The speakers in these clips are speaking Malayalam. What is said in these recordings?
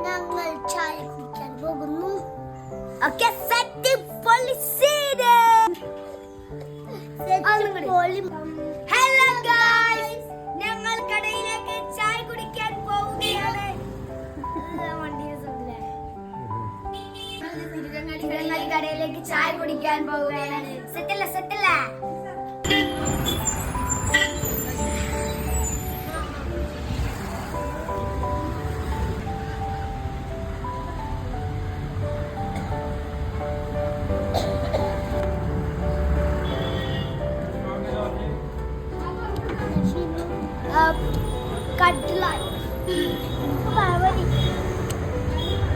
ഞങ്ങൾ ചായ കുടിക്കാൻ പോകുന്നു. സെറ്റ് പൊളിസീന്. ഹലോ ഗായ്സ്, ഞങ്ങൾ കടയിലേക്ക് ചായ കുടിക്കാൻ പോവുകയാണ്. തിരുരങ്ങാടി കടയിലേക്ക് ചായ കുടിക്കാൻ പോവുകയാണ്. സെറ്റല്ല സെറ്റല്ല. കട്ട്ലായി പാവടി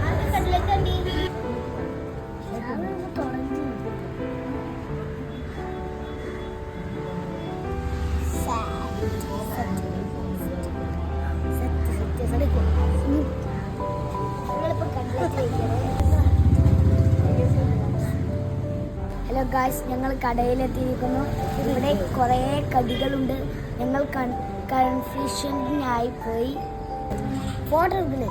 അത് കട്ട്ലക്കണ്ടി ഹലോ ഗായ്സ്, ഞങ്ങൾ കടയിലെത്തിയിരിക്കുന്നു. ഇവിടെ കുറേ കടികളുണ്ട്. ഞങ്ങൾ കൺഫ്യൂഷനായി പോയി. ഫോട്ടോ എടുക്കില്ലേ?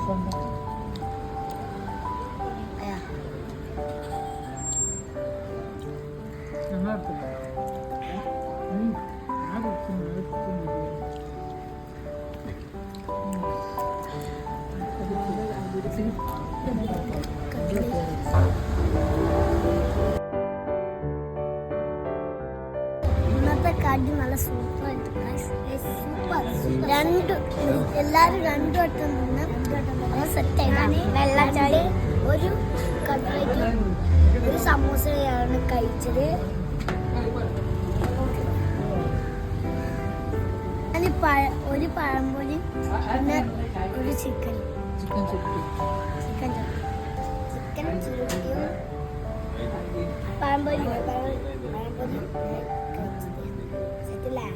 ഇന്നത്തെ കടി നല്ല സൂപ്പർ എല്ലാരും രണ്ടു വട്ടം നിന്ന് സെറ്റായി. വെള്ളച്ചാടി ഒരു കട്ട്ലറ്റ് ഒരു സമൂസയാണ് കഴിച്ചത്. ഒരു പഴംപൊരി പിന്നെ ഒരു ചിക്കൻ ചുരുട്ടിയും പഴംപൊരി സെറ്റല്ലേ?